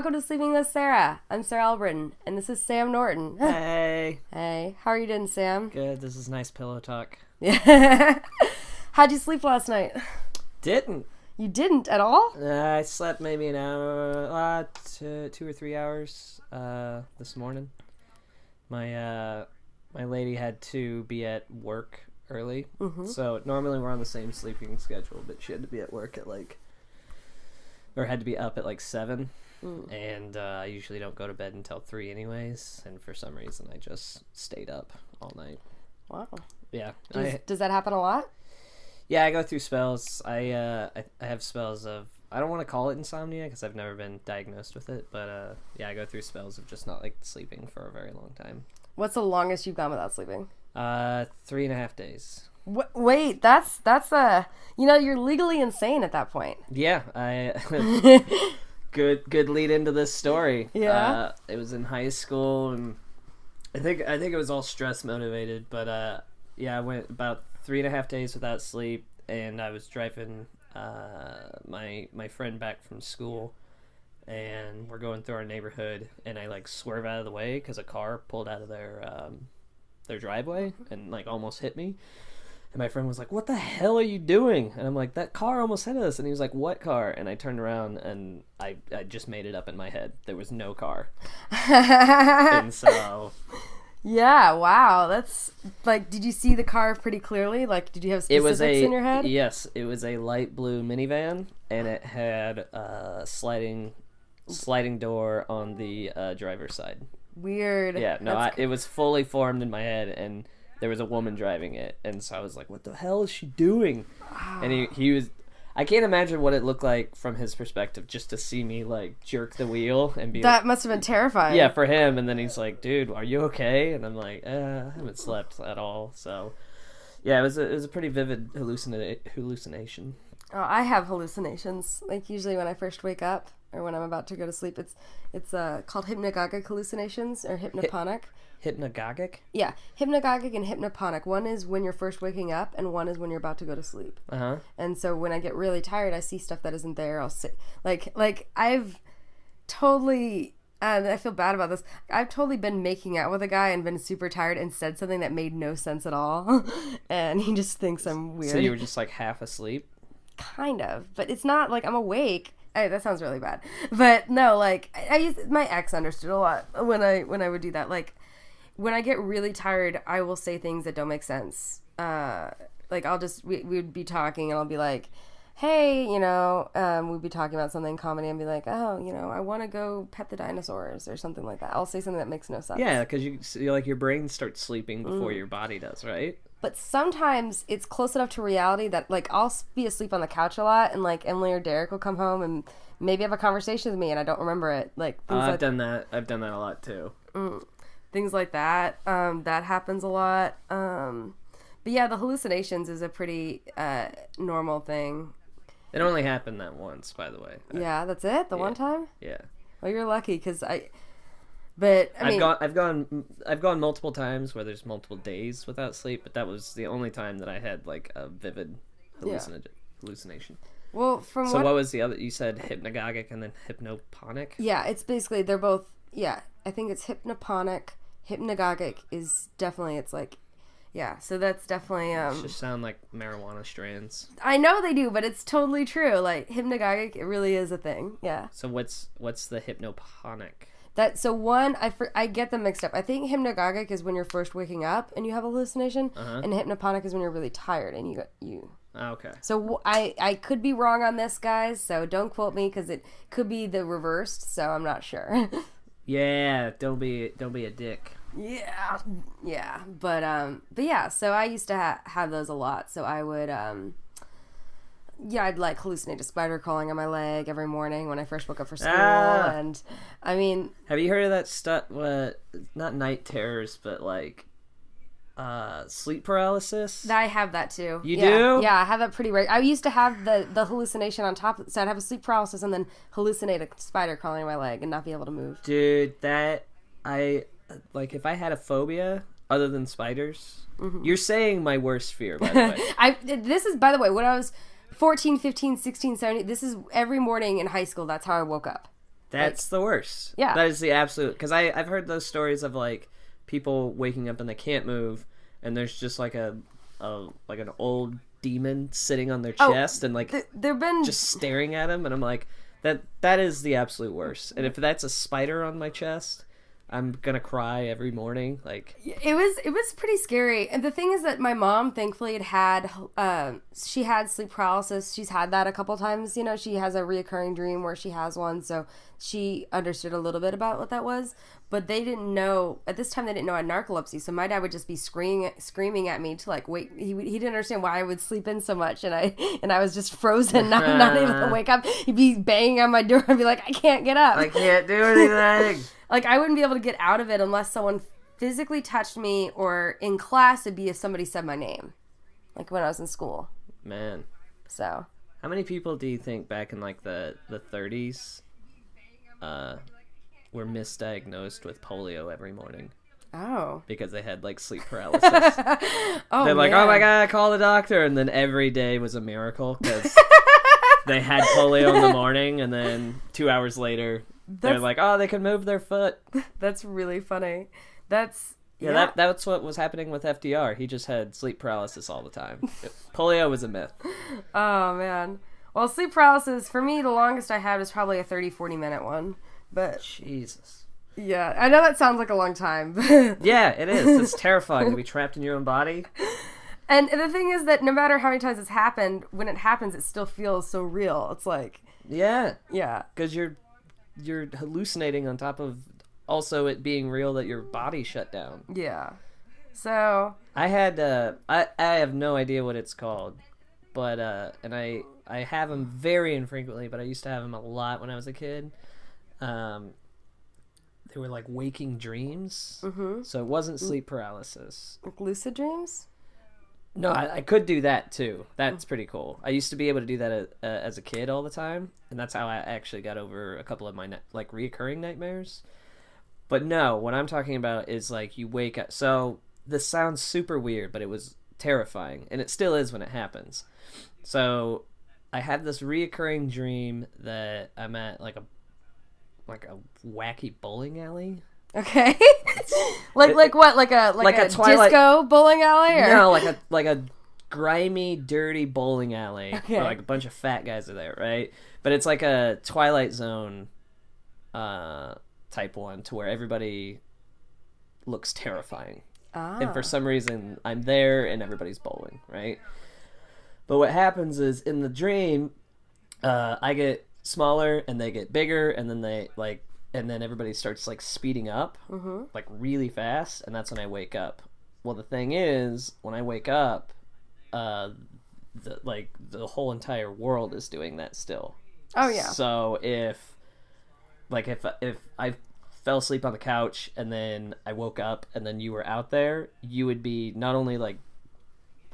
welcome to Sleeping with Sarah. I'm Sarah Albritton, and this is Sam Norton. Hey. Hey, how are you doing, Sam? Good, this is nice pillow talk. Yeah. How'd you sleep last night? Didn't. You didn't at all? I slept maybe an hour, 2 or 3 hours this morning. My lady had to be at work early, so normally we're on the same sleeping schedule, but she had to be at work at had to be up at 7, and I usually don't go to bed until 3 anyways, and for some reason I just stayed up all night. Wow. Yeah. Does that happen a lot? Yeah, I go through spells. I have spells of, I don't want to call it insomnia because I've never been diagnosed with it, but yeah, I go through spells of just not sleeping for a very long time. What's the longest you've gone without sleeping? 3.5 days. Wait, that's you're legally insane at that point. Yeah, good lead into this story. Yeah. It was in high school, and I think it was all stress motivated, but yeah, I went about 3.5 days without sleep, and I was driving my friend back from school, and we're going through our neighborhood, and I swerve out of the way because a car pulled out of their driveway and almost hit me. And my friend was like, "What the hell are you doing?" And I'm like, "That car almost hit us." And he was like, "What car?" And I turned around, and I just made it up in my head. There was no car. And so... Yeah, wow. That's did you see the car pretty clearly? Did you have specifics in your head? Yes, it was a light blue minivan, and it had a sliding door on the driver's side. Weird. Yeah, no, it was fully formed in my head, and there was a woman driving it, and so I was like, "What the hell is she doing?" And he was... I can't imagine what it looked like from his perspective, just to see me jerk the wheel and be that must have been terrifying. Yeah, for him. And then he's like, "Dude, are you okay?" And I'm like, I haven't slept at all. So yeah, it was a pretty vivid hallucination. Oh, I have hallucinations. Usually when I first wake up or when I'm about to go to sleep, it's called hypnagogic hallucinations or hypnoponic. Hypnagogic? Yeah, hypnagogic and hypnoponic. One is when you're first waking up, and one is when you're about to go to sleep. Uh-huh. And so when I get really tired, I see stuff that isn't there. I'll sit I've totally... I feel bad about this. I've totally been making out with a guy and been super tired and said something that made no sense at all. And he just thinks I'm weird. So you were just half asleep? Kind of. But it's not I'm awake. That sounds really bad. But no, I used... My ex understood a lot when I would do that. When I get really tired, I will say things that don't make sense. I'll just... We would be talking, and I'll be like, "Hey, we'd be talking about something comedy, and be like, oh, I want to go pet the dinosaurs," or something like that. I'll say something that makes no sense. Yeah, because your brain starts sleeping before your body does, right? But sometimes it's close enough to reality that, I'll be asleep on the couch a lot, and, Emily or Derek will come home and maybe have a conversation with me, and I don't remember it. I've done that. I've done that a lot, too. Things like that. That happens a lot. But yeah, the hallucinations is a pretty normal thing. It only happened that once, by the way. Yeah, that's it? One time? Yeah. Well, you're lucky, because I've gone multiple times where there's multiple days without sleep, but that was the only time that I had a vivid hallucination. Well, what was the other? You said hypnagogic and then hypnoponic? Yeah, it's basically, they're both, yeah, I think it's hypnoponic. Hypnagogic is definitely, yeah, so that's definitely... just sound like marijuana strands. I know they do, but it's totally true. Hypnagogic, it really is a thing, yeah. So what's the hypnoponic? I get them mixed up. I think hypnagogic is when you're first waking up and you have a hallucination, and hypnoponic is when you're really tired and you... Oh, okay. So I could be wrong on this, guys, so don't quote me, because it could be the reversed, so I'm not sure. Yeah, don't be a dick. Yeah, but yeah. So I used to have those a lot. So I would, I'd hallucinate a spider crawling on my leg every morning when I first woke up for school. And I mean, have you heard of that stuff? Not night terrors, but sleep paralysis. I have that too. You do? Yeah, I have that pretty regular. I used to have the hallucination on top, so I'd have a sleep paralysis and then hallucinate a spider crawling on my leg and not be able to move. Dude, if I had a phobia other than spiders, you're saying my worst fear, by the way. This is, by the way, when I was 14, 15, 16, 17, this is every morning in high school, that's how I woke up. That's the worst. Yeah. That is the absolute... Because I've heard those stories of, like, people waking up and they can't move, and there's just, like, an old demon sitting on their chest and, like, there've been... just staring at them, and I'm like, that is the absolute worst. And if that's a spider on my chest... I'm gonna cry every morning. Like it was pretty scary. And the thing is that my mom thankfully she had sleep paralysis. She's had that a couple times. You know, she has a reoccurring dream where she has one, so she understood a little bit about what that was. But they didn't know at this time. They didn't know I had narcolepsy. So my dad would just be screaming at me to like wake. He didn't understand why I would sleep in so much, and I was just frozen, not able to wake up. He'd be banging on my door and be like, I can't get up. I can't do anything. Like, I wouldn't be able to get out of it unless someone physically touched me, or in class it'd be if somebody said my name. Like, when I was in school. Man. So. How many people do you think back in, like, the 30s were misdiagnosed with polio every morning? Oh. Because they had, like, sleep paralysis. They're like, oh my god, call the doctor. And then every day was a miracle because they had polio in the morning, and then 2 hours later... They're like, oh, they can move their foot. That's really funny. That's what was happening with FDR. He just had sleep paralysis all the time. Polio was a myth. Oh, man. Well, sleep paralysis, for me, the longest I had was probably a 30-40 minute one. But Jesus. Yeah, I know that sounds like a long time. Yeah, it is. It's terrifying to be trapped in your own body. And the thing is that no matter how many times it's happened, when it happens, it still feels so real. It's like... Yeah. Yeah. Because you're hallucinating on top of also it being real that your body shut down. Yeah. So I had I have no idea what it's called, but and I have them very infrequently, but I used to have them a lot when I was a kid. They were like waking dreams. Mm-hmm. So it wasn't sleep paralysis. Like lucid dreams? No, I could do that too. That's pretty cool. I used to be able to do that as a kid all the time, and that's how I actually got over a couple of my like reoccurring nightmares. But no, what I'm talking about is like you wake up. So this sounds super weird, but it was terrifying, and it still is when it happens. So I had this reoccurring dream that I'm at like a wacky bowling alley. Okay. like what? Like a Twilight... disco bowling alley? Or? No, like a grimy, dirty bowling alley. Okay. Where like a bunch of fat guys are there, right? But it's like a Twilight Zone type one to where everybody looks terrifying. Ah. And for some reason I'm there and everybody's bowling, right? But what happens is in the dream, I get smaller and they get bigger, and then everybody starts like speeding up, mm-hmm. like really fast, and that's when I wake up. Well, the thing is, when I wake up, the whole entire world is doing that still. Oh yeah. So if I fell asleep on the couch and then I woke up and then you were out there, you would be not only like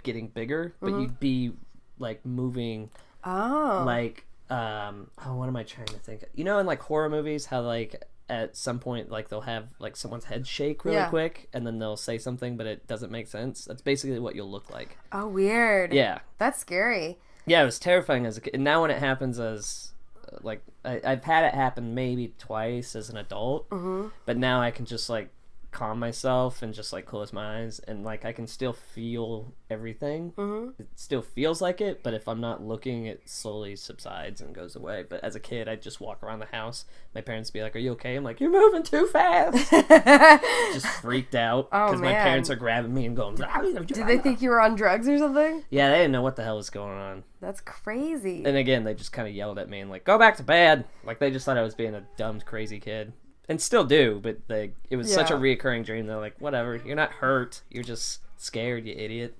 getting bigger, but mm-hmm. you'd be like moving. Oh. Like. What am I trying to think? You know, in like horror movies, how like at some point like they'll have like someone's head shake really quick, and then they'll say something, but it doesn't make sense. That's basically what you'll look like. Oh, weird. Yeah, that's scary. Yeah, it was terrifying as a kid. And now when it happens as like I've had it happen maybe twice as an adult, mm-hmm. but now I can just like calm myself and just like close my eyes, and like I can still feel everything. Mm-hmm. It still feels like it, but if I'm not looking, it slowly subsides and goes away. But as a kid, I'd just walk around the house. My parents would be like, "Are you okay?" I'm like, "You're moving too fast." Just freaked out because my parents are grabbing me and going. Did they think you were on drugs or something? Yeah, they didn't know what the hell was going on. That's crazy. And again, they just kind of yelled at me and like, "Go back to bed!" Like they just thought I was being a dumb, crazy kid. And still do, but it was such a reoccurring dream. They're like, whatever, you're not hurt. You're just scared, you idiot.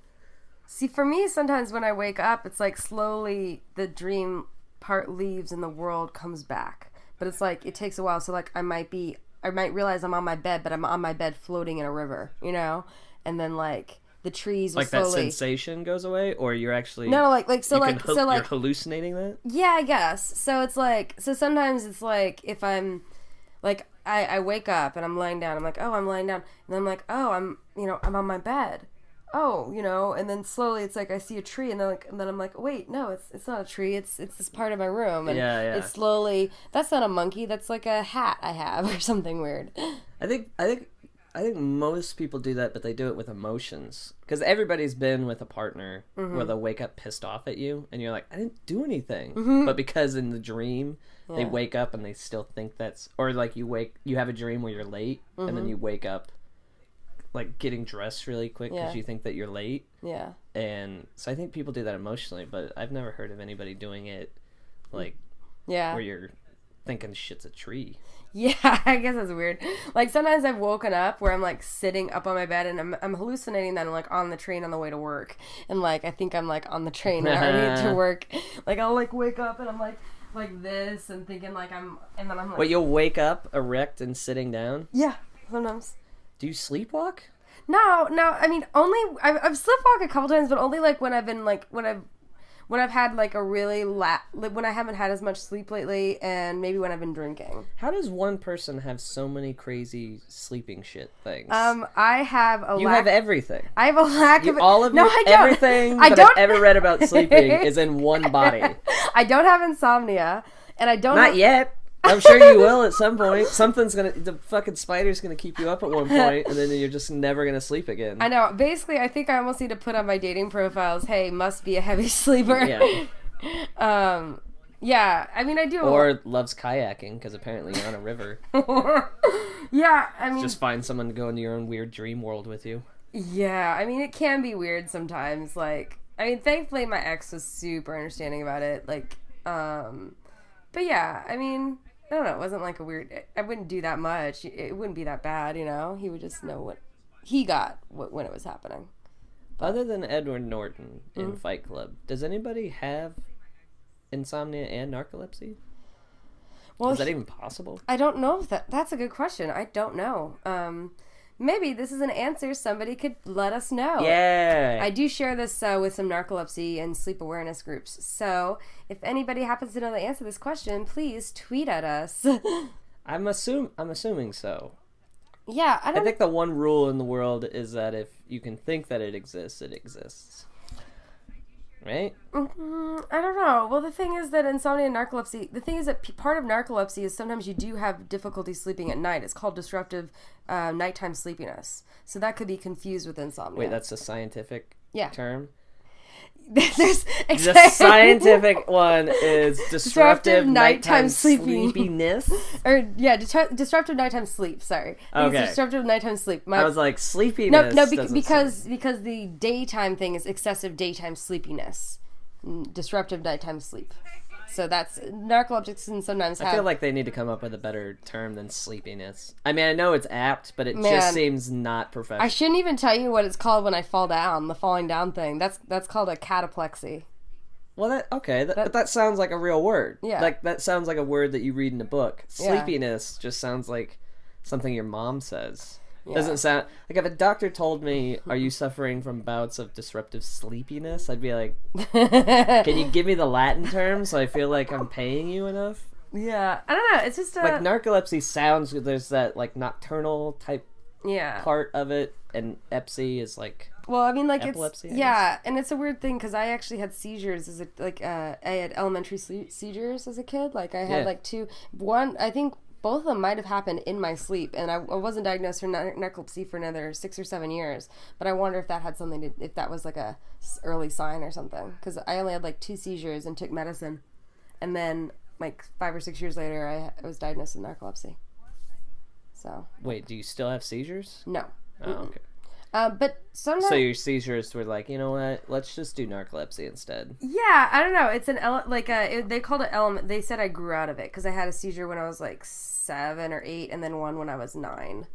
See, for me, sometimes when I wake up, it's like slowly the dream part leaves and the world comes back. But it's like, it takes a while. So like I might realize I'm on my bed, but I'm on my bed floating in a river, you know? And then like the trees will slowly... Like that sensation goes away? Or you're actually... No, you're hallucinating that? Yeah, I guess. So it's like... So sometimes it's like if I'm... Like, I wake up and I'm lying down. I'm like, oh, I'm lying down. And I'm like, oh, I'm on my bed. oh, and then slowly it's like I see a tree, and then I'm like, wait, no, it's not a tree, it's this part of my room, and it's slowly, that's not a monkey, that's like a hat I have or something weird. I think most people do that, but they do it with emotions. Because everybody's been with a partner where they'll wake up pissed off at you, and you're like, I didn't do anything. But because in the dream, they wake up and they still think that's... Or like you have a dream where you're late, and then you wake up like getting dressed really quick because you think that you're late. Yeah. And so I think people do that emotionally, but I've never heard of anybody doing it like where you're thinking shit's a tree. Yeah, I guess that's weird. Like, sometimes I've woken up where I'm, like, sitting up on my bed, and I'm hallucinating that I'm, like, on the train on the way to work. And, like, I think I'm, like, on the train already to work. Like, I'll, like, wake up, and I'm, like this, and thinking, like, and then I'm, like... Wait, you'll wake up erect and sitting down? Yeah, sometimes. Do you sleepwalk? No, I mean, only... I've sleepwalked a couple times, but only, like, when I've been, like, when I've had, like, a really... when I haven't had as much sleep lately, and maybe when I've been drinking. How does one person have so many crazy sleeping shit things? I have a You have everything. I have a lack of... All of everything that I've ever read about sleeping is in one body. I don't have insomnia, and I don't... Not yet. I'm sure you will at some point. The fucking spider's gonna keep you up at one point, and then you're just never gonna sleep again. I know. Basically, I think I almost need to put on my dating profiles, hey, must be a heavy sleeper. Yeah. Yeah, I mean, I do. Or loves kayaking, because apparently you're on a river. Yeah, I mean... Just find someone to go into your own weird dream world with you. Yeah, I mean, it can be weird sometimes. Like, I mean, thankfully my ex was super understanding about it. Like, but yeah, I mean... I don't know, it wasn't like a weird... I wouldn't do that much. It wouldn't be that bad, He would just know what he got when it was happening. Other than Edward Norton in Fight Club, does anybody have insomnia and narcolepsy? Well, is that even possible? I don't know. That's a good question. I don't know. Maybe this is an answer somebody could let us know. Yeah. I do share this with some narcolepsy and sleep awareness groups. So if anybody happens to know the answer to this question, please tweet at us. I'm assuming so. Yeah, I think the one rule in the world is that if you can think that it exists, it exists. Right? I don't know. Well, the thing is that insomnia and narcolepsy, the thing is that part of narcolepsy is sometimes you do have difficulty sleeping at night. It's called disruptive nighttime sleepiness. So that could be confused with insomnia. Wait, that's a scientific term? The scientific one is disruptive nighttime sleepiness. Or, yeah, disruptive nighttime sleep, sorry. Okay. Disruptive nighttime sleep. I was like, sleepiness. No, because the daytime thing is excessive daytime sleepiness. Disruptive nighttime sleep. So that's narcoleptics and sometimes I feel like they need to come up with a better term than sleepiness. I mean, I know it's apt, but it just seems not professional. I shouldn't even tell you what it's called when I fall down, the falling down thing. That's called a cataplexy. Well, that sounds like a real word. Yeah. Like, that sounds like a word that you read in a book. Sleepiness just sounds like something your mom says. Yeah. Doesn't sound like if a doctor told me, "Are you suffering from bouts of disruptive sleepiness?" I'd be like, "Can you give me the Latin term so I feel like I'm paying you enough?" Yeah, I don't know. It's just like narcolepsy sounds. There's that like nocturnal type part of it, and epsy is like. Well, I mean, like epilepsy, and it's a weird thing because I actually had seizures as I had elementary seizures as a kid. Like I had like one. I think. Both of them might have happened in my sleep, and I wasn't diagnosed for narcolepsy for another 6 or 7 years. But I wonder if that had something to, if that was like a early sign or something. Because I only had like 2 seizures and took medicine, and then like 5 or 6 years later, I was diagnosed with narcolepsy. So. Wait, do you still have seizures? No. Oh, okay. But sometimes... So your seizures were like, you know what? Let's just do narcolepsy instead. Yeah, I don't know. It's they called it element. They said I grew out of it because I had a seizure when I was like 7 or 8, and then one when I was 9.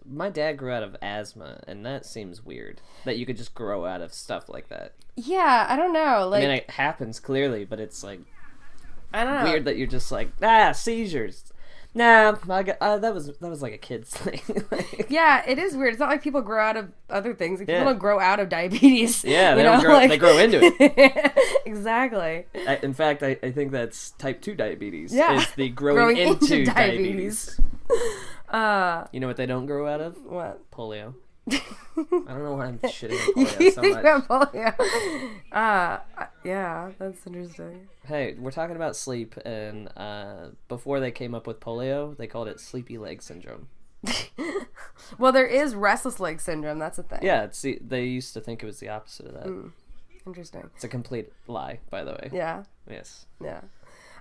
My dad grew out of asthma, and that seems weird that you could just grow out of stuff like that. Yeah, I don't know. Like, I mean, it happens clearly, but it's like I don't know. Weird that you're just like seizures. Nah, that was like a kid's thing. Yeah, it is weird. It's not like people grow out of other things. Like, people don't grow out of diabetes. Yeah, they grow into it. Exactly. In fact, I think that's type 2 diabetes. Yeah. Is the growing into diabetes. You know what they don't grow out of? What? Polio. I don't know why I'm shitting on polio so much. Yeah, that's interesting. Hey, we're talking about sleep, and before they came up with polio, they called it sleepy leg syndrome. Well, there is restless leg syndrome. That's a thing. Yeah, they used to think it was the opposite of that. Interesting. It's a complete lie, by the way. Yeah. Yes. Yeah.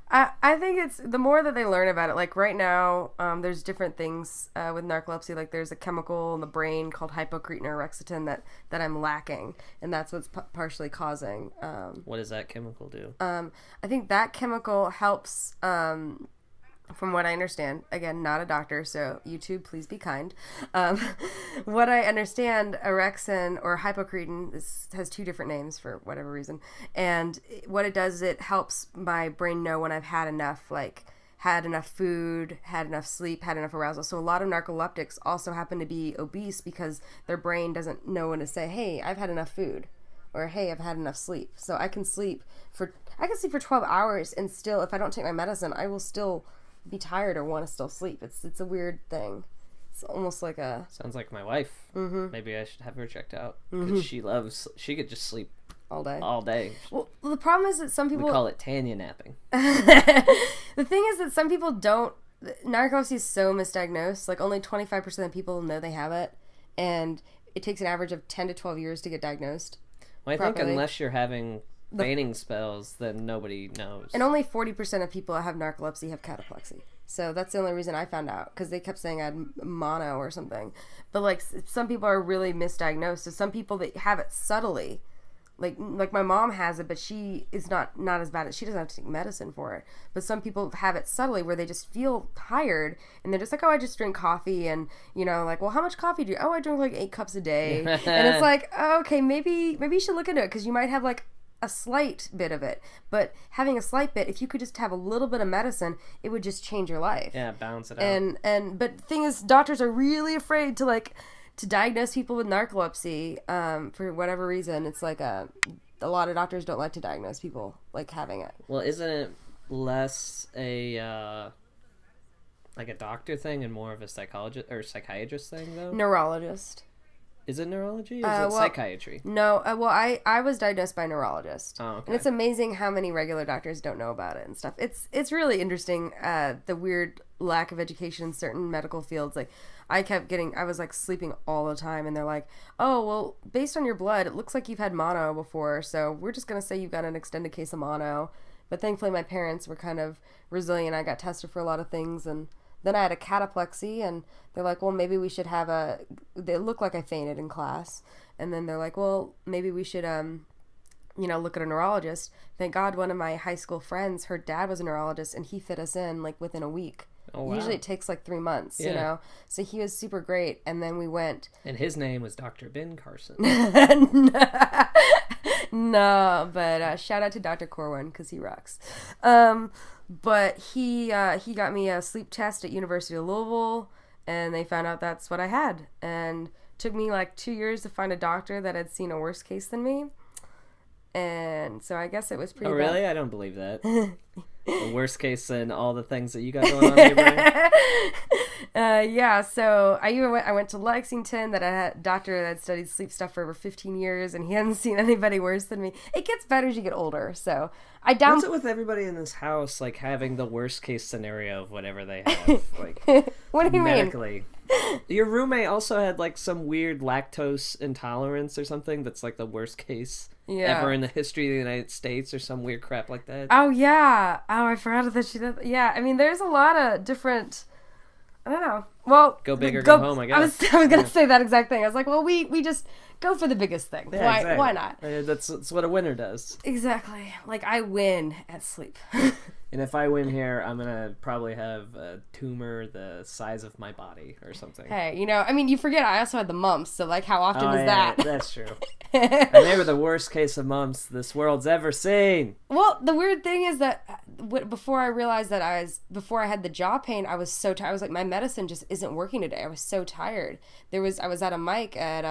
I think it's the more that they learn about it. Like right now, there's different things with narcolepsy. Like there's a chemical in the brain called hypocretin or orexin that I'm lacking, and that's what's partially causing. What does that chemical do? I think that chemical helps. From what I understand, again, not a doctor, so YouTube, please be kind. What I understand, orexin or hypocretin has two different names for whatever reason. And what it does is it helps my brain know when I've had enough, like had enough food, had enough sleep, had enough arousal. So a lot of narcoleptics also happen to be obese because their brain doesn't know when to say, hey, I've had enough food, or hey, I've had enough sleep. So I can sleep for 12 hours, and still, if I don't take my medicine, I will still be tired or want to still sleep. It's a weird thing. It's almost like a... Sounds like my wife. Mm-hmm. Maybe I should have her checked out. Because she could just sleep all day. Well, the problem is that some people... We call it Tanya napping. The thing is that some people don't... Narcolepsy is so misdiagnosed. Like, only 25% of people know they have it. And it takes an average of 10 to 12 years to get diagnosed. Well, I think unless you're having... fainting spells, then nobody knows. And only 40% of people that have narcolepsy have cataplexy. So that's the only reason I found out, because they kept saying I had mono or something. But like some people are really misdiagnosed. So some people that have it subtly, like my mom has it, but she is not as bad as, she doesn't have to take medicine for it. But some people have it subtly where they just feel tired and they're just like, oh, I just drink coffee, and like, well, how much coffee do you? Oh, I drink like 8 cups a day. And it's like, oh, okay, maybe you should look into it, because you might have like a slight bit of it, but having a slight bit, if you could just have a little bit of medicine, it would just change your life. Yeah, balance it out. But the thing is, doctors are really afraid to diagnose people with narcolepsy for whatever reason. It's like a lot of doctors don't like to diagnose people like having it. Well, isn't it less a like a doctor thing and more of a psychologist or psychiatrist thing though? Neurologist. Is it neurology or is it psychiatry? No, I was diagnosed by a neurologist. Oh, okay. And it's amazing how many regular doctors don't know about it and stuff. It's really interesting, the weird lack of education in certain medical fields. Like, I was like sleeping all the time, and they're like, oh, well, based on your blood, it looks like you've had mono before, so we're just going to say you've got an extended case of mono. But thankfully my parents were kind of resilient. I got tested for a lot of things, and then I had a cataplexy, and they're like, well, maybe we should have they looked like I fainted in class. And then they're like, well, maybe we should, look at a neurologist. Thank God one of my high school friends, her dad was a neurologist, and he fit us in like within a week. Oh, wow. Usually it takes like 3 months, Yeah. So he was super great. And then we went. And his name was Dr. Ben Carson. No, but shout out to Dr. Corwin, because he rocks. But he got me a sleep test at University of Louisville, and they found out that's what I had. And took me like 2 years to find a doctor that had seen a worse case than me. And so I guess it was pretty Oh, bad. really? I don't believe that. The worst case than all the things that you got going on in your brain? Yeah, so I went to Lexington, that I had a doctor that had studied sleep stuff for over 15 years, and he hadn't seen anybody worse than me. It gets better as you get older, so I What's it with everybody in this house, like, having the worst case scenario of whatever they have? Like, what do you medically? Your roommate also had, like, some weird lactose intolerance or something that's, like, the worst case ever in the history of the United States or some weird crap like that. Oh, yeah. Oh, I forgot that she did. Yeah, I mean, there's a lot of different... I don't know. Well, go big or go home, I guess. I was gonna say that exact thing. I was like, well, we just go for the biggest thing. Yeah, exactly. Why not? That's what a winner does. Exactly. Like, I win at sleep. And if I win here, I'm gonna probably have a tumor the size of my body or something. Hey, I mean, you forget I also had the mumps, so like, how often is that? That's true. And they were the worst case of mumps this world's ever seen. Well, the weird thing is that before I realized that before I had the jaw pain, I was so tired. I was like, my medicine just isn't working today. I was so tired. I was at a mic at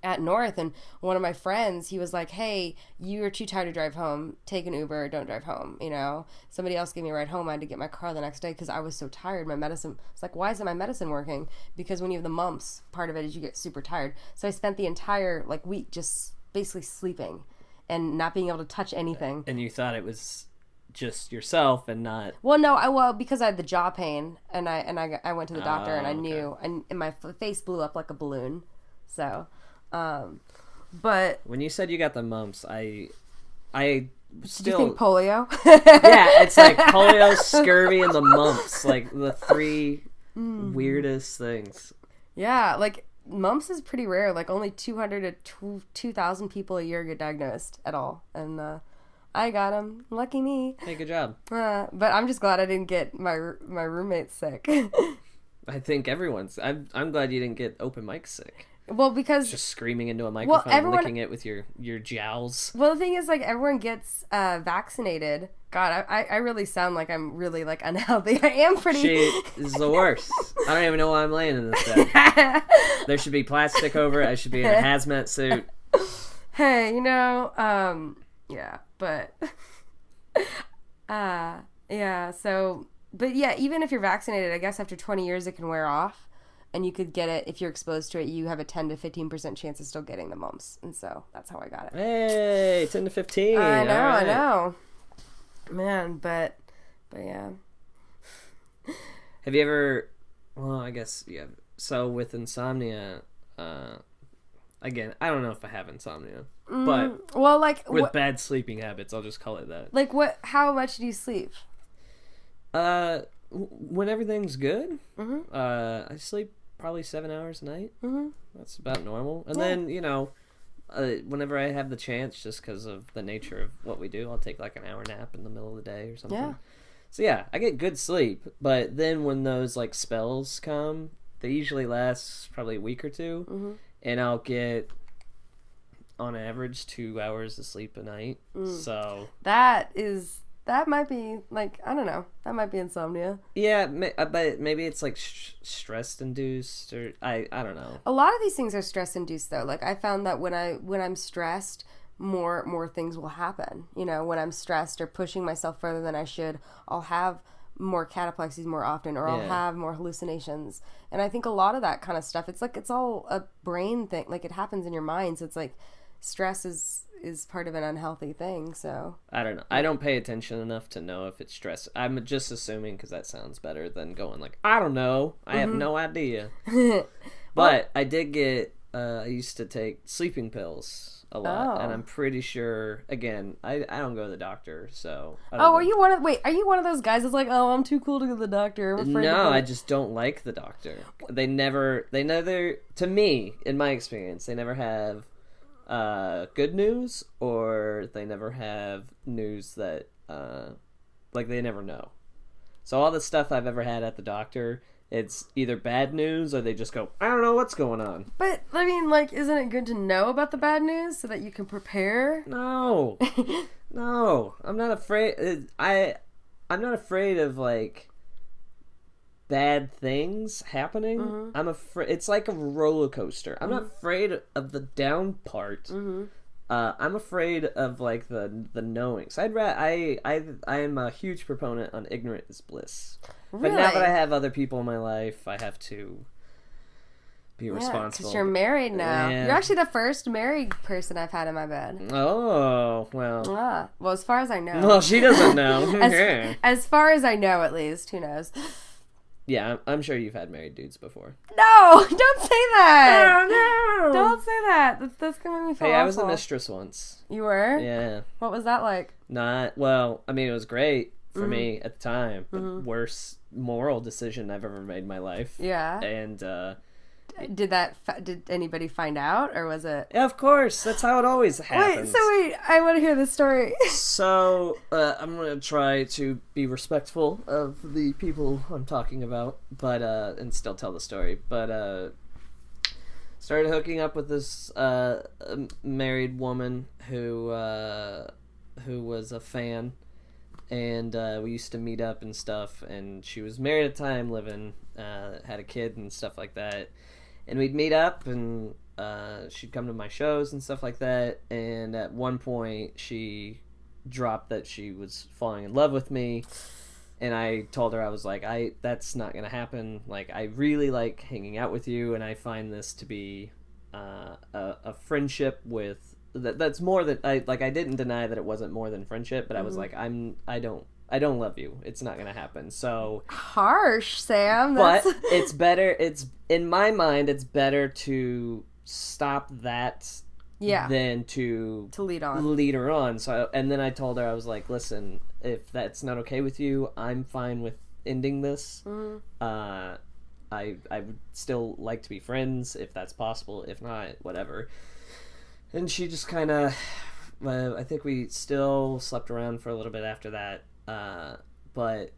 at North, and one of my friends, he was like, hey, you're too tired to drive home, take an Uber, don't drive home, you know. Somebody else gave me a ride home. I had to get my car the next day because I was so tired. My medicine, it's like, why isn't my medicine working? Because when you have the mumps, part of it is you get super tired. So I spent the entire like week just basically sleeping and not being able to touch anything. And you thought it was just yourself and not... Well, no, because I had the jaw pain, and I went to the doctor, and I knew, and my face blew up like a balloon. So, but when you said you got the mumps, I still... Do you think polio? Yeah, it's like polio, scurvy, and the mumps, like the three weirdest things. Yeah, like mumps is pretty rare. Like only 200 to 2,000 people a year get diagnosed at all, and I got them. Lucky me. Hey, good job. But I'm just glad I didn't get my roommate sick. I think everyone's... I'm glad you didn't get open mic sick. Well, because... Just screaming into a microphone, licking it with your jowls. Well, the thing is, like, everyone gets vaccinated. God, I really sound like I'm really, like, unhealthy. I am pretty... She is the worst. I don't even know why I'm laying in this bed. There should be plastic over it. I should be in a hazmat suit. Hey, you know, yeah, but... yeah, so... But, yeah, even if you're vaccinated, I guess after 20 years it can wear off. And you could get it, if you're exposed to it, you have a 10 to 15% chance of still getting the mumps. And so that's how I got it. Hey, 10 to 15. I know, right. I know. Man, but yeah. Have you ever, well, I guess, yeah. So with insomnia, again, I don't know if I have insomnia. But well, like with bad sleeping habits, I'll just call it that. Like how much do you sleep? When everything's good, I sleep probably 7 hours a night. That's about normal. And then, you know, whenever I have the chance, just because of the nature of what we do, I'll take like an hour nap in the middle of the day or something. Yeah. So yeah, I get good sleep. But then when those like spells come, they usually last probably a week or two. And I'll get, on average, 2 hours of sleep a night. So that might be, like, I don't know. That might be insomnia. Yeah, but maybe it's, like, stress-induced, or I don't know. A lot of these things are stress-induced, though. Like, I found that when I'm stressed, more things will happen. You know, when I'm stressed or pushing myself further than I should, I'll have more cataplexies more often, or I'll have more hallucinations. And I think a lot of that kind of stuff, it's like, it's all a brain thing. Like, it happens in your mind, so it's like, stress is part of an unhealthy thing, so... I don't know. I don't pay attention enough to know if it's stress. I'm just assuming because that sounds better than going like, I don't know. I have no idea. But I did get... I used to take sleeping pills a lot, and I'm pretty sure... Again, I don't go to the doctor, so... Are you one of those guys that's like, oh, I'm too cool to go to the doctor? I'm afraid I just don't like the doctor. They never... To me, in my experience, they never have... good news, or they never have news that like they never know. So all the stuff I've ever had at the doctor, it's either bad news or they just go, I don't know what's going on. But I mean, like, isn't it good to know about the bad news so that you can prepare? No. No, I'm not afraid. I'm not afraid of like bad things happening. I'm afraid. It's like a roller coaster. I'm not afraid of the down part. I'm afraid of like the knowings. I am a huge proponent on ignorant is bliss. Really? But now that I have other people in my life, I have to be responsible. Because you're married now. Yeah. You're actually the first married person I've had in my bed. Oh, well. Well, as far as I know. Well, she doesn't know. as far as I know, at least. Who knows? Yeah, I'm sure you've had married dudes before. No! Don't say that! Oh, no! Don't say that. That's going to make me feel awful. I was a mistress once. You were? Yeah. What was that like? Well, I mean, it was great for me at the time, but worst moral decision I've ever made in my life. Yeah. And, did anybody find out, or was it? Yeah, of course. That's how it always happens. Wait, I want to hear this story. So, I'm going to try to be respectful of the people I'm talking about, but, and still tell the story. But, started hooking up with this, married woman who was a fan, and, we used to meet up and stuff, and she was married at the time, had a kid and stuff like that. And we'd meet up, and she'd come to my shows and stuff like that, and at one point she dropped that she was falling in love with me, and I told her, I was like, that's not gonna happen. Like, I really like hanging out with you, and I find this to be a friendship with that's more than I didn't deny that it wasn't more than friendship, but I was like, I don't love you. It's not gonna happen. So harsh, Sam. But it's better. It's in my mind, it's better to stop that than to lead her on. So, and then I told her, I was like, listen, if that's not okay with you, I'm fine with ending this. I would still like to be friends if that's possible. If not, whatever. And she just kind of, I think we still slept around for a little bit after that. But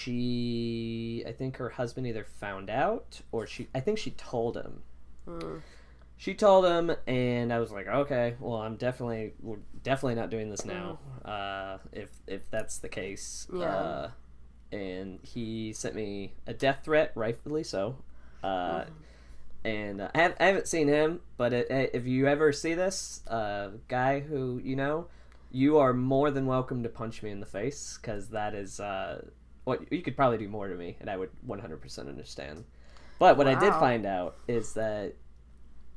I think her husband either found out or I think she told him. She told him, and I was like, okay, well, we're definitely not doing this now. If that's the case. Yeah. And he sent me a death threat, rightfully so. And I haven't seen him, but if you ever see this guy who you are more than welcome to punch me in the face, because that is what you could probably do more to me, and I would 100% understand. But what I did find out is that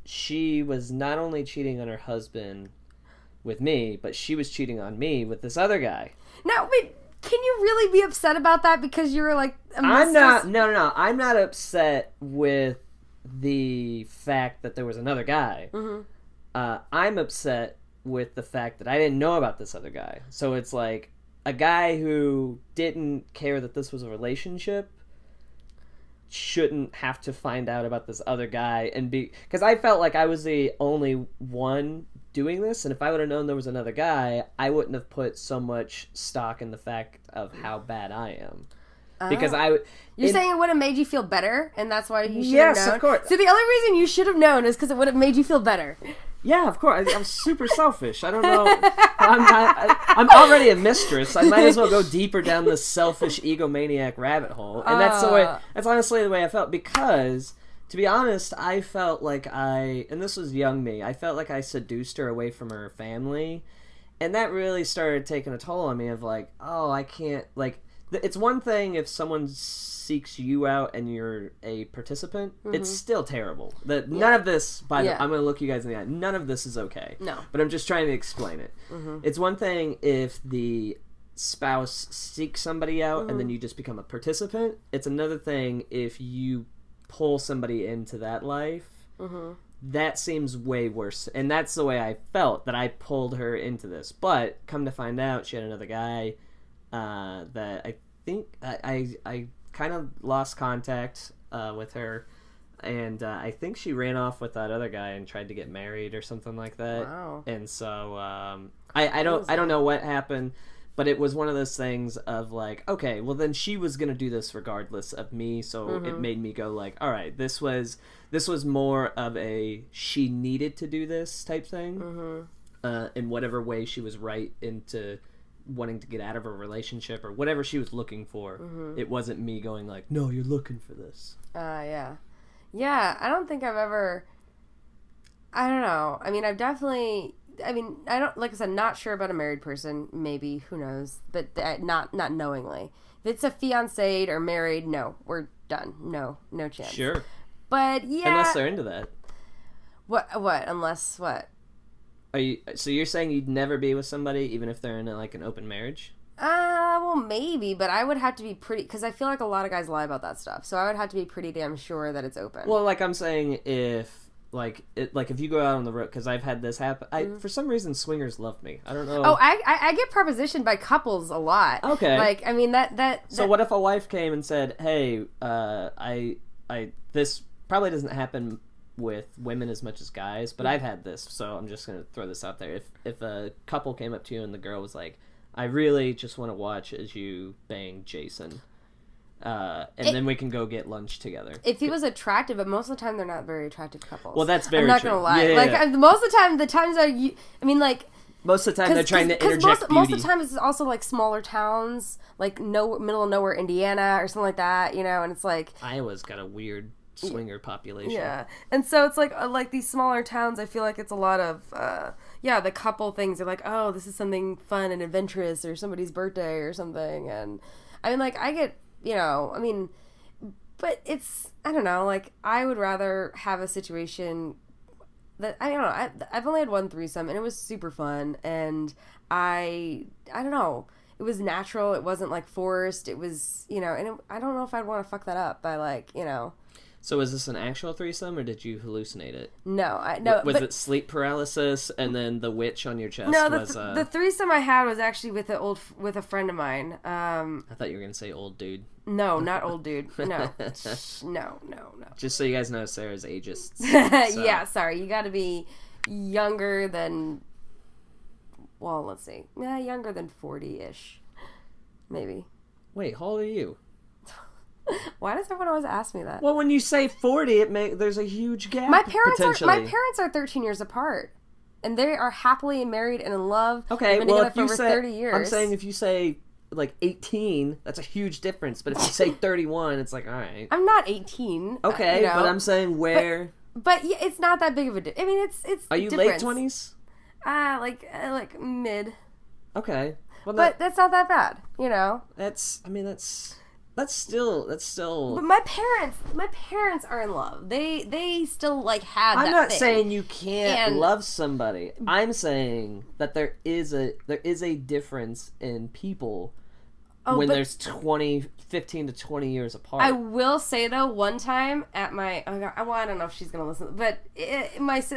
she was not only cheating on her husband with me, but she was cheating on me with this other guy. Now, wait, can you really be upset about that because you were like a I'm not. No. I'm not upset with the fact that there was another guy. I'm upset with the fact that I didn't know about this other guy. So it's like a guy who didn't care that this was a relationship shouldn't have to find out about this other guy and be, because I felt like I was the only one doing this, and if I would have known there was another guy, I wouldn't have put so much stock in the fact of how bad I am. Because You're saying it would have made you feel better, and that's why you should have known? Yes, of course. So the only reason you should have known is because it would have made you feel better. Yeah, of course. I'm super selfish. I don't know. I'm already a mistress. I might as well go deeper down this selfish egomaniac rabbit hole. And that's honestly the way I felt, because, to be honest, I felt like and this was young me, I felt like I seduced her away from her family. And that really started taking a toll on me of like, oh, I can't, like, it's one thing if someone seeks you out and you're a participant. It's still terrible. None of this, I'm going to look you guys in the eye, none of this is okay. No. But I'm just trying to explain it. It's one thing if the spouse seeks somebody out and then you just become a participant. It's another thing if you pull somebody into that life. That seems way worse. And that's the way I felt, that I pulled her into this. But come to find out, she had another guy that I think I kind of lost contact with her, and I think she ran off with that other guy and tried to get married or something like that. Wow. And so I don't know what happened, but it was one of those things of like, okay, well then she was gonna do this regardless of me, so it made me go like, all right, this was more of a she needed to do this type thing, in whatever way she was right into wanting to get out of a relationship or whatever she was looking for. It wasn't me going like, no, you're looking for this. Yeah, I don't think I've ever, I don't know, I mean, I don't, like I said, not sure about a married person, maybe, who knows, but not knowingly. If it's a fiancé or married, no, we're done, no chance. Sure. But yeah, unless they're into that. What unless what? So you're saying you'd never be with somebody even if they're in like an open marriage? Well, maybe, but I would have to be pretty, because I feel like a lot of guys lie about that stuff. So I would have to be pretty damn sure that it's open. Well, like I'm saying, if if you go out on the road, because I've had this happen. For some reason, swingers love me. I don't know. Oh, I get propositioned by couples a lot. Okay. Like, I mean that. So what if a wife came and said, "Hey, this probably doesn't happen with women as much as guys, but I've had this, so I'm just gonna throw this out there. If a couple came up to you and the girl was like, I really just want to watch as you bang Jason, then we can go get lunch together. If he was attractive, but most of the time they're not very attractive couples. Well, that's very true. I'm not true. gonna lie. Yeah. Most of the time, most of the time they're trying to interject beauty. Most of the time it's also like smaller towns, like middle of nowhere Indiana or something like that, and it's like Iowa's got a weird swinger population. Yeah, and so it's like these smaller towns. I feel like it's a lot of the couple things are like, oh, this is something fun and adventurous, or somebody's birthday or something. And I mean, like I get, but it's, I don't know. Like I would rather have a situation that I don't know. I've only had one threesome, and it was super fun, and I don't know. It was natural. It wasn't like forced. It was, and I don't know if I'd want to fuck that up by like, So was this an actual threesome, or did you hallucinate it? No, Was it sleep paralysis, and then the witch on your chest? No, was, the threesome I had was actually with a friend of mine. I thought you were gonna say old dude. No, not old dude. No, no. Just so you guys know, Sarah's ageist. So. Yeah, sorry. You got to be younger than. Well, let's see. Yeah, younger than 40-ish, maybe. Wait, how old are you? Why does everyone always ask me that? Well, when you say 40, there's a huge gap. My parents are 13 years apart, and they are happily married and in love. Okay, been well, together for over 30 years. I'm saying if you say like 18, that's a huge difference. But if you say 31, it's like, all right. I'm not 18. Okay, but I'm saying where. But yeah, it's not that big of a difference. I mean, it's. Are you difference. late 20s? Like mid. Okay, well, but that's not that bad, That's still. But my parents are in love. They still like had. I'm that not thing. saying you can't love somebody. I'm saying that there is a difference in people when there's 15 to 20 years apart. I will say though, one time at my I don't know if she's gonna listen, but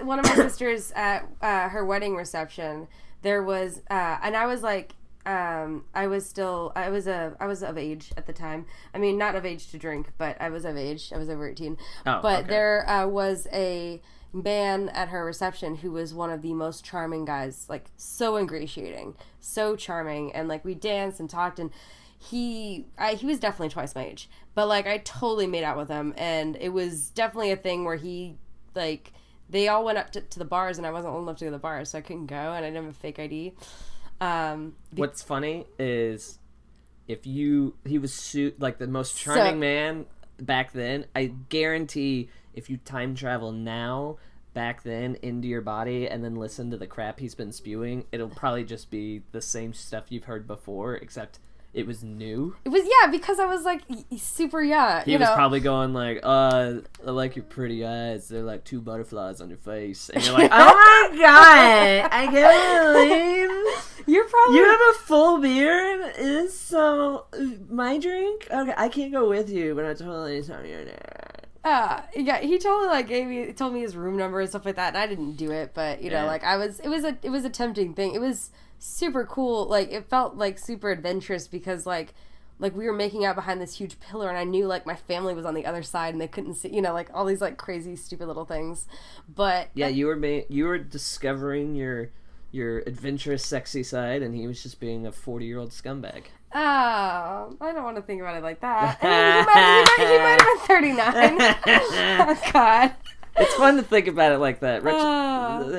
one of my sisters at her wedding reception, there was and I was like. I was of age at the time. I mean, not of age to drink, but I was of age. I was over 18. Oh, but okay. there was a man at her reception who was one of the most charming guys, like so ingratiating, so charming, and like we danced and talked, and he was definitely twice my age, but like I totally made out with him, and it was definitely a thing where he like they all went up to the bars, and I wasn't old enough to go to the bars, so I couldn't go, and I didn't have a fake ID. What's funny is he was like the most charming man back then. I guarantee if you time travel now back then into your body and then listen to the crap he's been spewing, it'll probably just be the same stuff you've heard before, except it was new. It was, because I was like super young. He was probably going like, I like your pretty eyes. They're like two butterflies on your face. And you're like, oh my god, I can't believe you have a full beard. Is so my drink? Okay, I can't go with you, but I totally saw you there. He totally like told me his room number and stuff like that, and I didn't do it, but like it was a tempting thing. It was super cool. Like it felt like super adventurous because like we were making out behind this huge pillar, and I knew like my family was on the other side and they couldn't see, like all these like crazy stupid little things. But you were discovering your adventurous sexy side, and he was just being a 40-year-old scumbag. Oh, I don't want to think about it like that. I mean, he might have been 39. Oh, God. It's fun to think about it like that.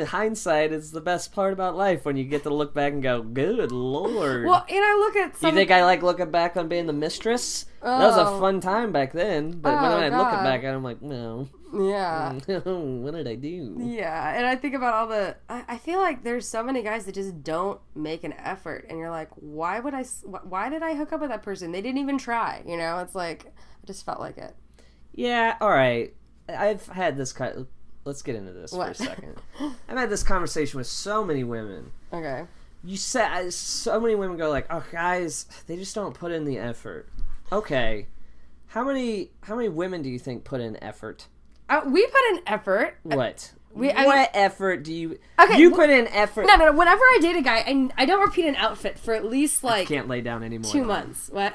Hindsight is the best part about life when you get to look back and go, good Lord. Well, I look at some... You think I like looking back on being the mistress? That was a fun time back then. But when I look back at it, I'm like, no. Yeah. What did I do? Yeah, and I think about all the... I feel like there's so many guys that just don't make an effort. And you're like, why did I hook up with that person? They didn't even try, It's like, I just felt like it. Yeah, all right. I've had this let's get into this for a second. I've had this conversation with so many women. Okay. You said so many women go like, "Oh, guys, they just don't put in the effort." Okay, how many women do you think put in effort? We put in effort. What? What effort do you? Okay, you put in effort. No. Whenever I date a guy, I don't repeat an outfit for at least like. I can't lay down anymore. 2 months. What?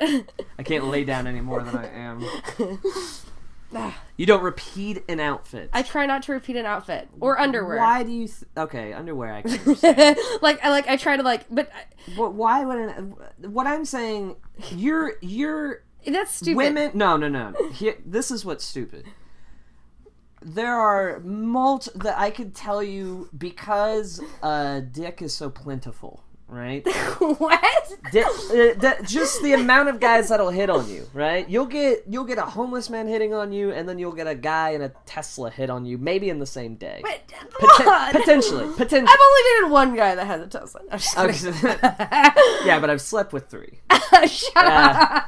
I can't lay down any more than I am. You don't repeat an outfit. I try not to repeat an outfit or underwear. Why do you? Okay, underwear. I can understand. I try to but why would what I'm saying? You're that's stupid. Women. No. This is what's stupid. There are that I could tell you because dick is so plentiful, right? What? Just the amount of guys that'll hit on you, right? You'll get a homeless man hitting on you, and then you'll get a guy in a Tesla hit on you, maybe in the same day. Wait, Potentially. I've only dated one guy that has a Tesla. No, Yeah, but I've slept with 3. Shut up.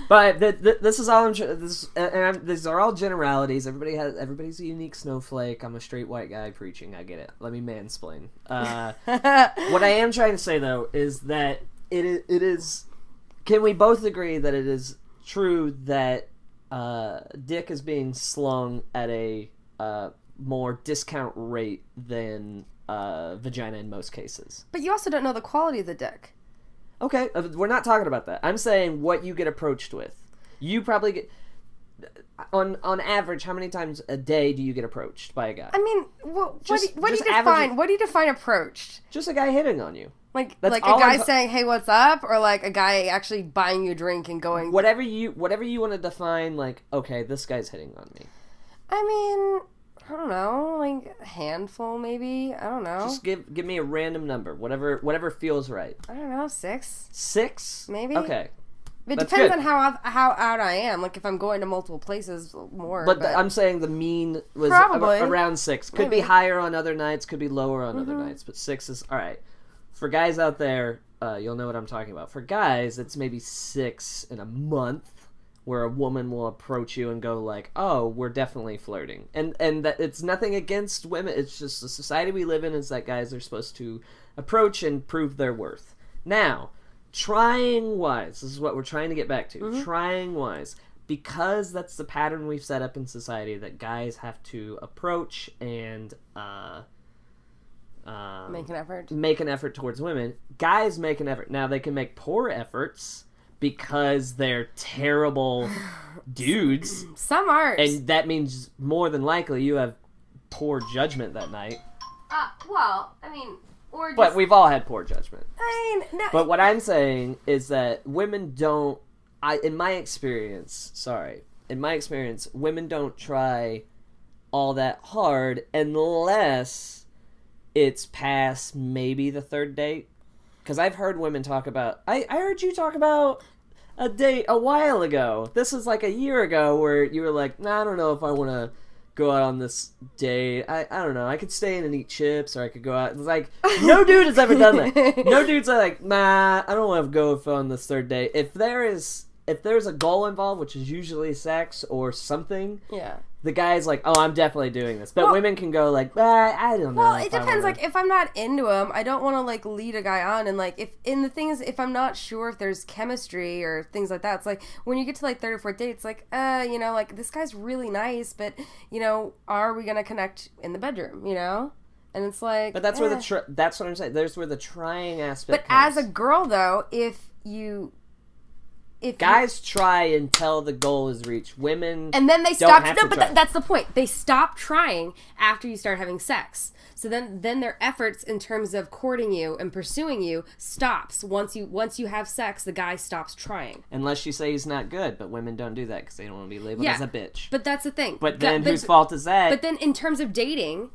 But this is all these are all generalities. Everybody's a unique snowflake. I'm a straight white guy preaching. I get it. Let me mansplain. What I am trying to say though is that it is. Can we both agree that it is true that dick is being slung at a more discount rate than vagina in most cases? But you also don't know the quality of the dick. Okay, we're not talking about that. I'm saying what you get approached with. You probably get, on average, how many times a day do you get approached by a guy? I mean, what do you define? What do you define approached? Just a guy hitting on you. Like a guy saying, "Hey, what's up?" Or like a guy actually buying you a drink and going. Whatever you want to define. Like, okay, this guy's hitting on me. I mean, I don't know, like a handful, maybe. I don't know. Just give me a random number, whatever feels right. I don't know, 6. 6? Maybe. Okay. It depends on how out I am. Like if I'm going to multiple places, more. But I'm saying the mean was probably around 6. Could be higher on other nights. Could be lower on other nights. But 6 is all right. For guys out there, you'll know what I'm talking about. For guys, it's maybe 6 in a month, where a woman will approach you and go like, "Oh, we're definitely flirting," and that it's nothing against women. It's just the society we live in is that guys are supposed to approach and prove their worth. Now, trying wise, this is what we're trying to get back to. Trying wise, because that's the pattern we've set up in society that guys have to approach and make an effort towards women. Guys make an effort. Now they can make poor efforts because they're terrible dudes. Some aren't. And that means more than likely you have poor judgment that night. Well, I mean, or just... But we've all had poor judgment. I mean, no... But what I'm saying is that women don't... In my experience, women don't try all that hard unless it's past maybe the 3rd date. Because I've heard women talk about... I heard you talk about a date a while ago. This was like a year ago where you were like, "Nah, I don't know if I want to go out on this date. I don't know. I could stay in and eat chips, or I could go out." It's like, no dude has ever done that. No dude's like, "Nah, I don't want to go on this 3rd date." If there's a goal involved, which is usually sex or something, yeah, the guy's like, "Oh, I'm definitely doing this." But women can go like, "I don't know." Well, it depends. Like, if I'm not into him, I don't want to like lead a guy on. And like, the thing is, if I'm not sure if there's chemistry or things like that, it's like when you get to like 3rd or 4th date, it's like, like this guy's really nice, but are we gonna connect in the bedroom? And it's like, but that's where that's what I'm saying. There's where the trying aspect. But as a girl, though, if guys try until the goal is reached, women and then they stop. No, but that's the point. They stop trying after you start having sex. So then their efforts in terms of courting you and pursuing you stops once you have sex. The guy stops trying. Unless you say he's not good, but women don't do that because they don't want to be labeled as a bitch. But that's the thing. But then whose fault is that? But then in terms of dating,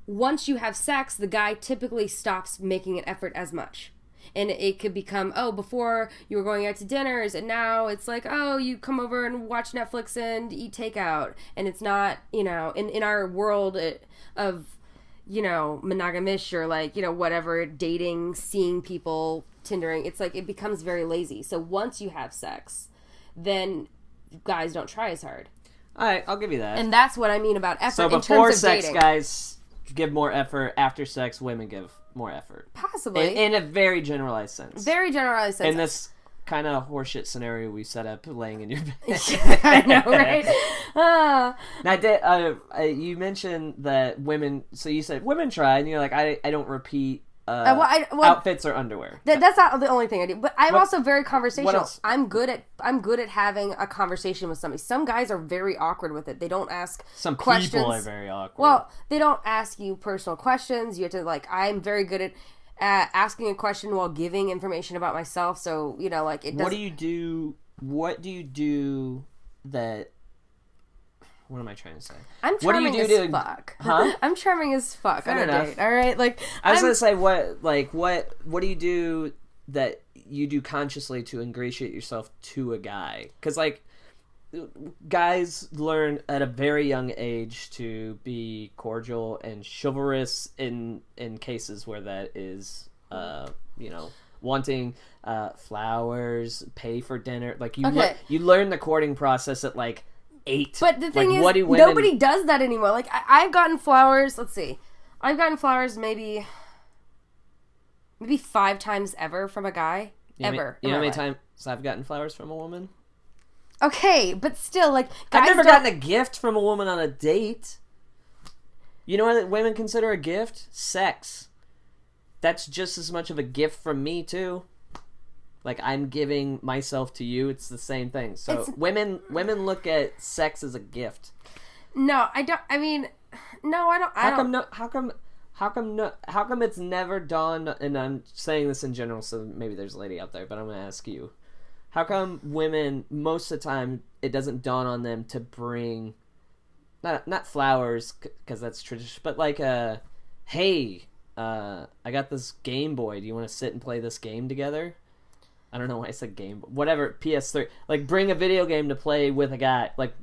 once you have sex, the guy typically stops making an effort as much. And it could become, before you were going out to dinners, and now it's like, you come over and watch Netflix and eat takeout. And it's not, in our world of, monogamish or like, whatever, dating, seeing people, Tindering, it's like it becomes very lazy. So once you have sex, then guys don't try as hard. All right, I'll give you that. And that's what I mean about effort. So in before terms of sex, dating. guys give more effort. After sex, women give more effort. Possibly. In a very generalized sense. Very generalized sense. In this kind of horseshit scenario we set up, laying in your bed. I know, right? Now, you mentioned that women, so you said women try, and you're like, I don't repeat outfits or underwear. That's not the only thing I do. But I'm also very conversational. What else? I'm good at having a conversation with somebody. Some guys are very awkward with it. They don't ask Some questions. people are very awkward. Well, they don't ask you personal questions. You have to I'm very good at asking a question while giving information about myself. So it doesn't. What do you do that? what am I trying to say? I'm What do you charming do as to- fuck. Huh? I'm charming as fuck Fair on a enough. date. All right, like I was gonna say what do you do that you do consciously to ingratiate yourself to a guy? Because like guys learn at a very young age to be cordial and chivalrous in cases where that is wanting flowers, pay for dinner. Like you learn the courting process at like 8. But the thing is, what do women... nobody does that anymore. Like I've gotten flowers. Let's see, I've gotten flowers maybe 5 times ever from a guy. You know how many times I've gotten flowers from a woman? Okay, but still, like, guys I've never gotten a gift from a woman on a date. You know what women consider a gift? Sex. That's just as much of a gift from me, too. Like, I'm giving myself to you. It's the same thing. So, women look at sex as a gift. No, I don't. I mean, no, I don't. How come it's never dawned, and I'm saying this in general, so maybe there's a lady out there, but I'm going to ask you. How come women, most of the time, it doesn't dawn on them to bring, not flowers, because that's tradition, but like, hey, I got this Game Boy. Do you want to sit and play this game together? I don't know why I said Game Boy. Whatever, PS3. Like, bring a video game to play with a guy. Like,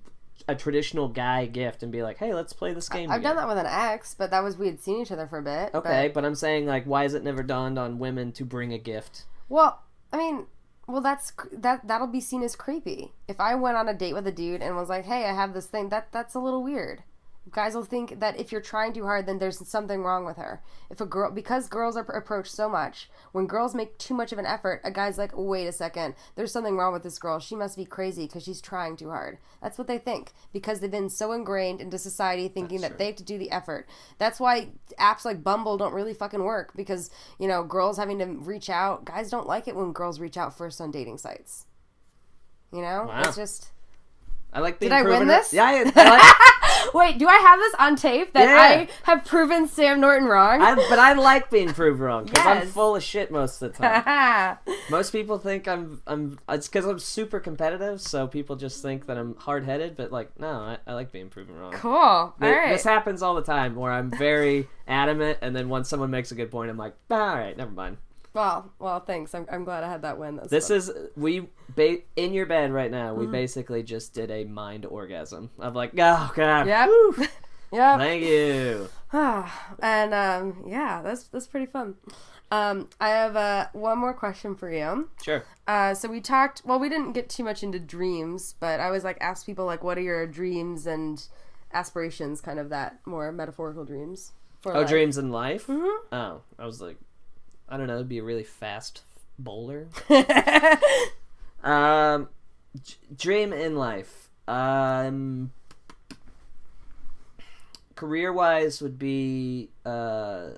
a traditional guy gift and be like, hey, let's play this game I've together. done that with an ex, but that was, we had seen each other for a bit. Okay, but I'm saying, like, why has it never dawned on women to bring a gift? Well, I mean... Well, that'll be seen as creepy. If I went on a date with a dude and was like, "Hey, I have this thing," that's a little weird. Guys will think that if you're trying too hard, then there's something wrong with her. If a girl, because girls are approached so much, when girls make too much of an effort, a guy's like, "Wait a second, there's something wrong with this girl. She must be crazy because she's trying too hard." That's what they think because they've been so ingrained into society thinking that they have to do the effort. That's why apps like Bumble don't really fucking work because, you know, girls having to reach out. Guys don't like it when girls reach out first on dating sites. You know? Wow. It's just... I like being Did I win this? Yeah, I like... Wait, do I have this on tape that I have proven Sam Norton wrong? But I like being proved wrong because I'm Yes. full of shit most of the time. Most people think I'm. It's because I'm super competitive, so people just think that I'm hard-headed. But like, no, I like being proven wrong. Cool. All right. This happens all the time where I'm very adamant, and then once someone makes a good point, I'm like, all right, never mind. Well, thanks. I'm glad I had that win. This is in your bed right now. We basically just did a mind orgasm. I'm like, oh god, Yep. Yep. Thank you. And yeah, that's pretty fun. I have one more question for you. Sure. So we talked. Well, we didn't get too much into dreams, but I always like ask people like, what are your dreams and aspirations? Kind of that more metaphorical dreams. For life. Dreams in life. Mm-hmm. Oh, I was like, I don't know. It'd be a really fast bowler. Dream in life. Career-wise would be, so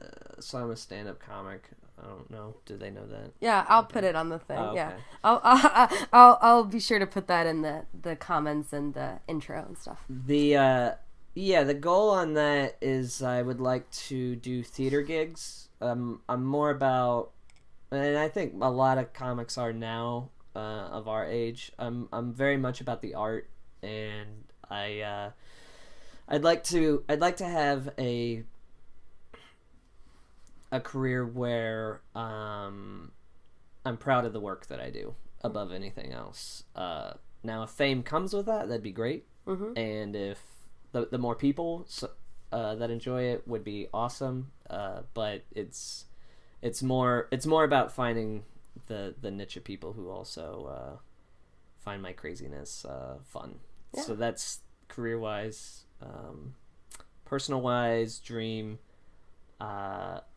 I'm a stand-up comic. I don't know. Do they know that? Yeah, I'll put it on the thing. Oh, okay. Yeah, I'll be sure to put that in the comments and the intro and stuff. The goal on that is I would like to do theater gigs. I'm more about, and I think a lot of comics are now of our age. I'm very much about the art, and I'd like to have a career where I'm proud of the work that I do above anything else. Now, if fame comes with that, that'd be great. Mm-hmm. And if the more people that enjoy it would be awesome. But it's more about finding the niche of people who also find my craziness fun. Yeah. So that's career-wise. Personal-wise, dream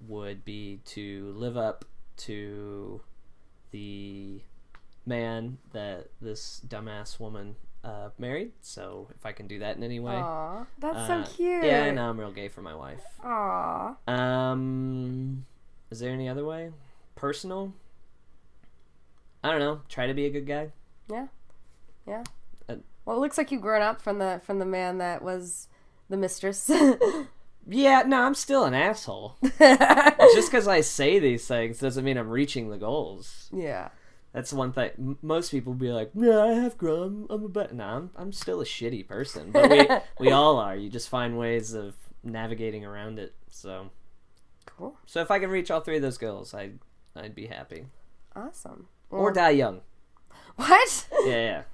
would be to live up to the man that this dumbass woman married. So if I can do that in any way. Aw, that's so cute. Yeah, no, I'm real gay for my wife. Aw. Is there any other way? Personal? I don't know. Try to be a good guy. Yeah. Yeah. Well, it looks like you've grown up from the man that was the mistress. Yeah, no, I'm still an asshole. Just because I say these things doesn't mean I'm reaching the goals. Yeah. That's one thing. Most people be like, "Yeah, I have grown. I'm a better." No, I'm still a shitty person, but we all are. You just find ways of navigating around it. So cool. So if I can reach all 3 of those goals, I'd be happy. Awesome. Or die young. What? Yeah.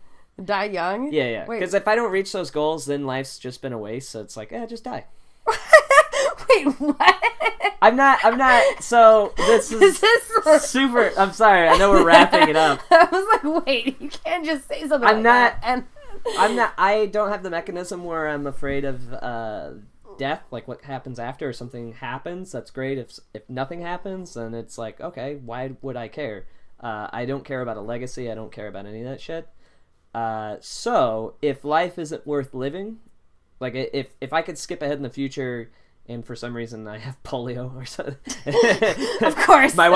Die young? Yeah. Because if I don't reach those goals, then life's just been a waste. So it's like, just die. Wait, what? I'm not. So this is super. I'm sorry. I know we're wrapping it up. I was like, wait, you can't just say something that. I'm not. I don't have the mechanism where I'm afraid of death, like what happens after, or something happens. That's great. If nothing happens, then it's like, okay, why would I care? I don't care about a legacy. I don't care about any of that shit. So if life isn't worth living, like if I could skip ahead in the future, and for some reason I have polio or something, of course, my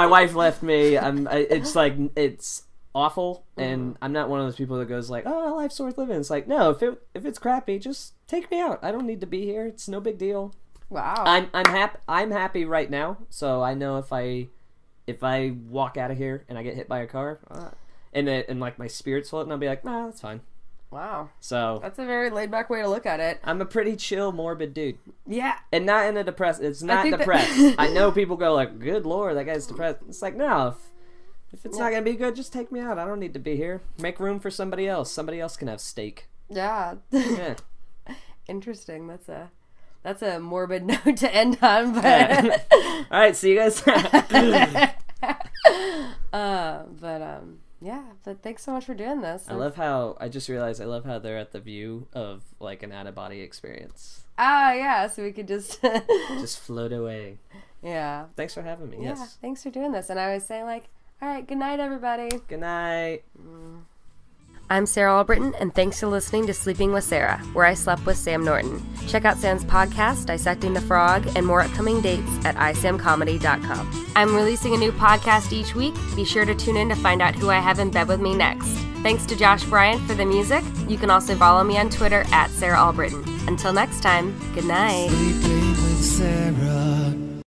wife left me. It's like it's awful, and I'm not one of those people that goes like, "Oh, life's worth living." It's like, no, if it's crappy, just take me out. I don't need to be here. It's no big deal. Wow. I'm happy right now, so I know if I walk out of here and I get hit by a car, and like my spirit's floating, I'll be like, nah, that's fine. Wow. So that's a very laid back way to look at it. I'm a pretty chill, morbid dude. Yeah. And not in a depressed. It's not depressed. I know people go like, "Good Lord, that guy's depressed." It's like, no. If it's not gonna be good, just take me out. I don't need to be here. Make room for somebody else. Somebody else can have steak. Yeah. Yeah. Interesting. That's a morbid note to end on. But all right. See you guys. Yeah, but thanks so much for doing this. I just realized I love how they're at the view of like an out-of-body experience. Ah, yeah, so we could just just float away. Yeah. Thanks for having me. Yeah, yes. Thanks for doing this. And I was saying like, all right, good night, everybody. Good night. I'm Sarah Albritton, and thanks for listening to Sleeping with Sarah, where I slept with Sam Norton. Check out Sam's podcast, Dissecting the Frog, and more upcoming dates at isamcomedy.com. I'm releasing a new podcast each week. Be sure to tune in to find out who I have in bed with me next. Thanks to Josh Bryant for the music. You can also follow me on Twitter at Sarah Albritton. Until next time, good night. Sleeping with Sarah.